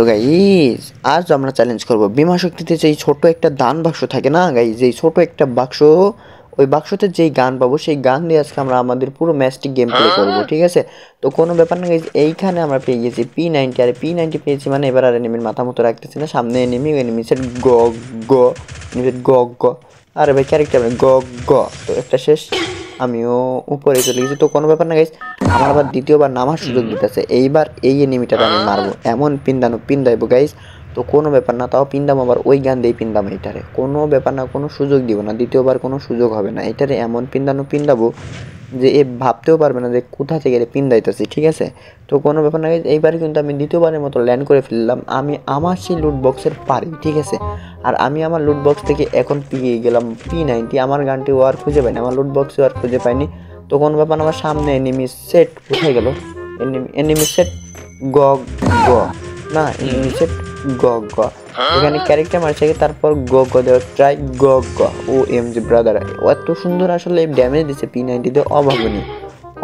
তো গাইস আজ আমরা চ্যালেঞ্জ করব বিমা শক্তিতে যেই ছোট একটা দান বাক্স থাকে না গাইস, যেই ছোট একটা বাক্স, ওই বাক্সতে যেই গান পাবো সেই গান দিয়ে আজকে আমরা আমাদের পুরো ম্যাচটি গেম প্লে করবো, ঠিক আছে। তো কোনো ব্যাপার না গাইস, এইখানে আমরা পেয়ে গেছি P90, আর P90 পেয়েছি মানে এবার আর এনিমির মাথা মতো রাখতেছি না, সামনে এনিমি সেট গ গ এনিমি গ গ, আরে ভাই ক্যারেক্টার গ গ। তো একটা শেষ, আমিও উপরে চলে গেছি। তো কোনো ব্যাপার না গাইস, আমার আবার দ্বিতীয়বার নামার সুযোগ দিতেছে। এইবার এই এনিমিটাকে আমি মারবো, এমন পিন্দাইবো গাইস। তো কোনো ব্যাপার না, তাও পিন্দাম আবার ওই গান দিয়ে পিন্দাম এইটারে, কোনো ব্যাপার না, কোনো সুযোগ দিব না, দ্বিতীয়বার কোনো সুযোগ হবে না। এইটারে এমন পিন্দাবো যে এ ভাবতেও পারবে না যে কোথা থেকে পিন্দাইতেছি, ঠিক আছে। তো কোনো ব্যাপার না, এইবারে কিন্তু আমি দ্বিতীয়বারের মতো ল্যান্ড করে ফেললাম। আমি আমার সেই লুট বক্সের পারি, ঠিক আছে। আর আমি আমার লুট বক্স থেকে এখন পেয়ে গেলাম P90, আমার গানটি ও আর খুঁজে পাইনি, আমার লুট বক্সও আর খুঁজে পাইনি। তো কোনো ব্যাপার না, আমার সামনে এনিমি সেট কোথায় গেল, এনিমি সেট গ গ না, এনিমি সেট গ গ, এখানে ক্যারেক্টার মারছে, তারপর গ গ দেওয়ার ট্রাই, গ গ ও এম জি ব্রাদার। এত সুন্দর আসলে ড্যামেজ দিচ্ছে P90 তে,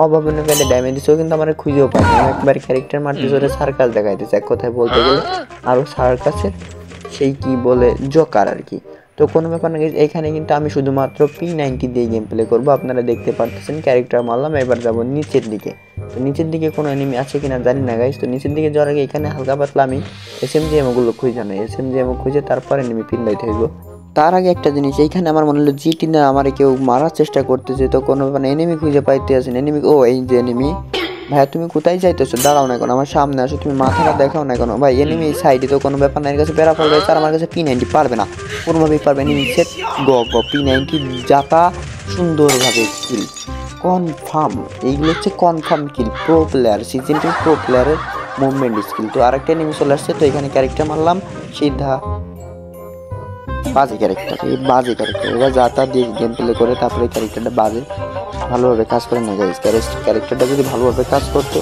অভাবনীয় কাজে ড্যামেজ দিচ্ছে, কিন্তু আমার খুঁজেও পাই না। একবার ক্যারেক্টার মারতেছে, ওরা সার্কাস দেখাইতেছে এক কথায় বলতে গেলে, আরও সার্কাসের সেই কি বলে জোকার আর কি। তো কোনো ব্যাপার না, এখানে কিন্তু আমি শুধুমাত্র P90 দিয়ে গেম প্লে করবো। আপনারা দেখতে পারতেছেন ক্যারেক্টার মারলাম, এবার যাবো নিচের দিকে। তো নিচের দিকে কোনো এনিমি আছে কিনা জানি না গাইস। তো নিচের দিকে যাওয়ার আগে এখানে হালকা পাতলা আমি SMG এমোগুলো খুঁজে নেই, SMG এমো খুঁজে তারপর এনিমি পিনবাইতে হইব। তার আগে একটা জিনিস, এইখানে আমার মনে হলো জিটি না আমার কেউ মারার চেষ্টা করতেছে। তো কোনো মানে এনিমি খুঁজে পাইতে আছেন, এনিমি, ও এই যে এনিমি। ভাইয়া তুমি কোথায় যাইতেছো, দাঁড়াও না এখন, আমার সামনে আসো, তুমি মাথাটা দেখাও না এখন। ভাই এনিমি এই সাইডে, তো কোনো ব্যাপার না, এর কাছে বেড়া পড়বে, আর আমার কাছে P90 পারবে না, কোনোভাবেই পারবে। এনিমি সেট গ গ, P90 যাতা সুন্দরভাবে কিল কনফার্ম। এইগুলো হচ্ছে কনফার্ম কিল, প্রো প্লেয়ার, সিজন 2 প্রো প্লেয়ারের মুভমেন্ট স্কিল। তো আরেকটা এনিমি চলে আসছে, তো এখানে ক্যারেক্টার মারলাম সিধা, বাজে ক্যারেক্টার, এই বাজে ক্যারেক্টার, এবার যাতা দিয়ে গেম প্লে করে তারপরে ক্যারেক্টারটা বাজে ভালোভাবে কাজ করে না গাইস। ক্যারেক্টারটা যদি ভালোভাবে কাজ করতো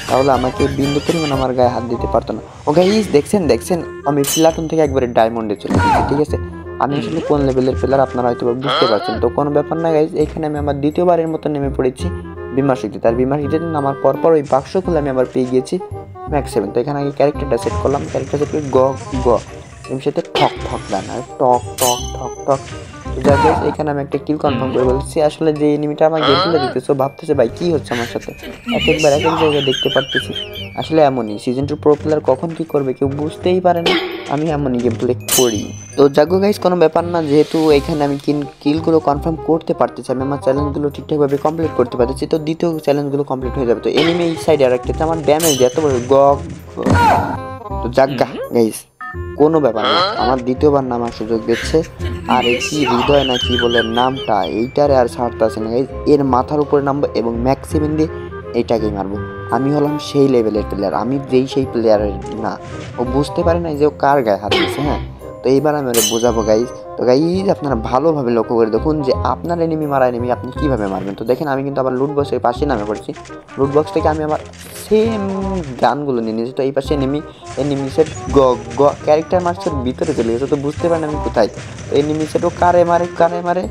তাহলে আমাকে বিন্দু পরিমাণ আমার গায়ে হাত দিতে পারতো না। ও গাইস দেখছেন আমি প্লাটুন থেকে একবারে ডায়মন্ডে চলে গেছি, ঠিক আছে। আমি আসলে কোন লেভেলের প্লেয়ার আপনারা হয়তো বুঝতে পারছেন। তো কোনো ব্যাপার না গাইস, এখানে আমি আমার দ্বিতীয়বারের মতো নেমে পড়েছি বিমা শক্তিতে। তার বিমা শক্তিতে নামার পরপর ওই বাক্স খুলে আমি আবার পেয়ে গিয়েছি ম্যাক্স 7। তো এখানে আগে ক্যারেক্টারটা সেট করলাম, ক্যারেক্টার সেট করে গ গ, এর সাথে ঠক ঠক গান, আর টক টক ঠক টক। যাই হোক এখানে আমি একটা কিল কনফার্ম করে বলছি। আসলে যে এনিমিটা আমার গেমগুলো দিতেছো ভাবতেছে ভাই কি হচ্ছে আমার সাথে, এক এক জায়গায় দেখতে পারতেছি। আসলে এমনই সিজন 2 প্রো প্লেয়ার কখন কি করবে কেউ বুঝতেই পারে না, আমি এমনই গেম প্লে করি। তো যাগো গাইস কোনো ব্যাপার না, যেহেতু এখানে আমি কিলগুলো কনফার্ম করতে পারতেছি, আমি আমার চ্যালেঞ্জগুলো ঠিকঠাকভাবে কমপ্লিট করতে পারতেছি, তো দ্বিতীয় চ্যালেঞ্জগুলো কমপ্লিট হয়ে যাবে। তো এনিমি এই সাইডে আর একটা আমার ড্যামেজ এত বড় গ। তো যাগা গাইস কোনো ব্যাপার না, আমার দ্বিতীয়বার নামার সুযোগ দিচ্ছে। আর এই কি হৃদয় না কি বলে নামটা, এইটারে আর ছাড়তে আসে না গাইস, এর মাথার উপরে নামবো এবং ম্যাক্সিমাম দিয়ে এইটাকেই মারবো। আমি হলাম সেই লেভেলের প্লেয়ার, আমি সেই প্লেয়ারের না, ও বুঝতে পারে না যে ও কার গায়ে হাত দিচ্ছে। হ্যাঁ, তো এইবার আমি ওরা বোঝাবো গাইস। তো গাইস আপনারা ভালোভাবে লক্ষ্য করে দেখুন যে আপনার এনিমি মারা এনিমি আপনি কীভাবে মারবেন। তো দেখেন আমি কিন্তু আবার লুট বক্সের পাশে নামে পড়েছি, লুট বক্স থেকে আমি আমার সেম গানগুলো নিয়ে নিয়েছি। তো এই পাশে এনিমি সেট গ গ, ক্যারেক্টার মার্চের ভিতরে চলে গেছে, তো বুঝতে পারেন আমি কোথায়। তো এনিমি সেট ও কারে মারে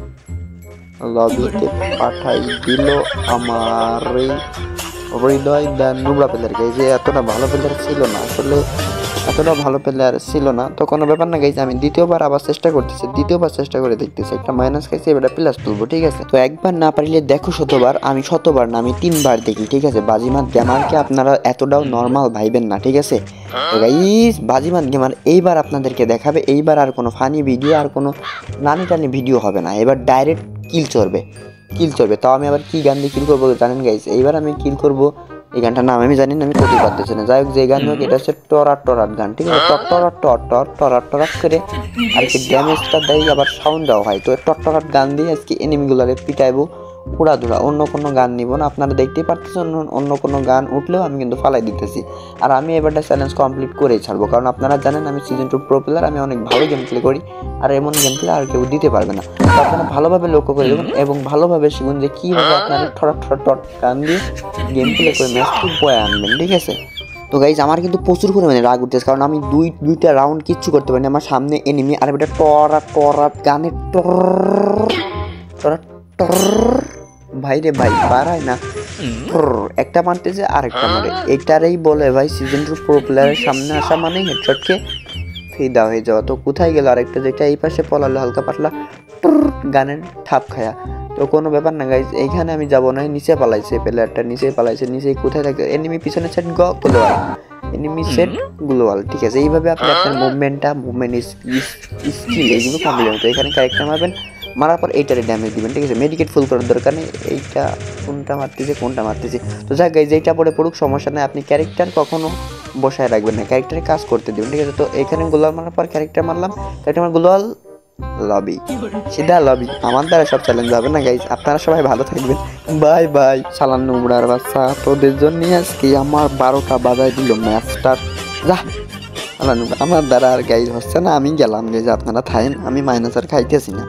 লবিতে পাঠাই দিল আমার হৃদয় দেন নোংরা প্লেয়ার। গাইজ এতটা ভালো প্লেয়ার ছিল না, আসলে এতটা ভালো প্লেয়ার ছিল না। তো কোনো ব্যাপার না গাইজ, আমি দ্বিতীয়বার আবার চেষ্টা করতেছি, দ্বিতীয়বার চেষ্টা করে দেখতেছি, একটা মাইনাস খাইছি, এবার প্লাস তুলবো, ঠিক আছে। তো একবার না পারলে দেখো শতবার, আমি শতবার না আমি 3বার দেখি, ঠিক আছে। বাজিমাত গেমারকে আপনারা এতটাও নর্মাল ভাইবেন না, ঠিক আছে। তো গাইজ বাজিমাত গেমার এইবার আপনাদেরকে দেখাবে, এইবার আর কোনো ফানি ভিডিও আর কোনো নানি টানি ভিডিও হবে না, এবার ডাইরেক্ট কিল চলবে। তাও আমি আবার কি গান দিয়ে কিল করবো জানেন গাইজ, এইবার আমি কিল করবো, এই গানটার নাম আমি জানি না, আমি করতে পারতেছি না। যাই হোক যে গান হোক, এটা হচ্ছে টরাট গান, ঠিক আছে। টরাট করে আর কি ড্যামেজটা দেয়, আবার সাউন্ড দেওয়া হয়। তো টরাট গান দিয়ে আজকে এনিমিগুলোকে পিটাইবো উড়াধুরা, অন্য কোনো গান নিব না। আপনারা দেখতেই পারতেছেন অন্য কোনো গান উঠলেও আমি কিন্তু ফালাই দিতেছি। আর আমি এবারটা চ্যালেঞ্জ কমপ্লিট করেই ছাড়বো, কারণ আপনারা জানেন আমি সিজন 2 প্রো প্লেয়ার, আমি অনেক ভালো গেম প্লে করি, আর এমন গেম প্লে আর কেউ দিতে পারবে না। তো আপনারা ভালোভাবে লক্ষ্য করে দেখুন এবং ভালোভাবে শিখুন যে কীভাবে আপনারা টট গান দিয়ে গেম প্লে করে ম্যাচটি বয়ে আনবেন, ঠিক আছে। তো গাইজ আমার কিন্তু প্রচুর পরিমাণে রাগ উঠতেছে, কারণ আমি দুইটা রাউন্ড কিচ্ছু করতে পারিনি, আমার সামনে এনিমি, আর এটা টরাট গানে টর ভাই রে ভাই পারায় না, একটা মারতেছে আরেকটা মারে, এটারই বলে ভাই সিজন 2 প্রো প্লেয়ারের সামনে আসা মানে হেডশটকে ফিদা হয়ে যাওয়া। তো কোথায় গেল আরেকটা, যেটা এই পাশে পলালো হালকা পাতলা গানের ঠাপ খায়া। তো কোনো ব্যাপার না গাইজ, এইখানে আমি যাবো না, নিচে পালাইছে প্লেয়ারটা, নিচে পালাইছে, নিচে কোথায় থাকে এনিমি, পিছনে সেট গ্লোয়াল, এনিমি সেট গ্লোয়াল। ঠিক আছে, এইভাবে আপনি আপনার মুভমেন্ট স্কিল এগুলো কমপ্লিট হতো। এখানে ক্যারেক্টার মারবেন, মারার পর এইটারে ড্যামেজ দিবেন। ঠিক আছে, মেডিকেট ফুল করার দরকার নেই, এইটা কোনটা মারতেছে। তো যাক গাইজ, এইটা পরে পড়ুক সমস্যা নেই, আপনি ক্যারেক্টার কখনো বসায় রাখবেন না, ক্যারেক্টারে কাজ করতে দিবেন। ঠিক আছে, তো এখানে গ্লোয়াল মারার পর ক্যারেক্টার মারলাম, ক্যারেক্টার আমার গ্লোয়াল লবি, সিধা লবি। আমার দ্বারা সব চ্যালেঞ্জ হবে না গাইজ, আপনারা সবাই ভালো থাকবেন, বাই বাই। সালান নোংরার বাচ্চা, তোদের জন্য আজকে আমার 12টা বাজায় দিল ম্যাচটা। যা আমার দ্বারা আর গাইজ হচ্ছে না, আমি গেলাম গাইজ, আপনারা থাকেন, আমি মাইনাস আর খাইতেছি না।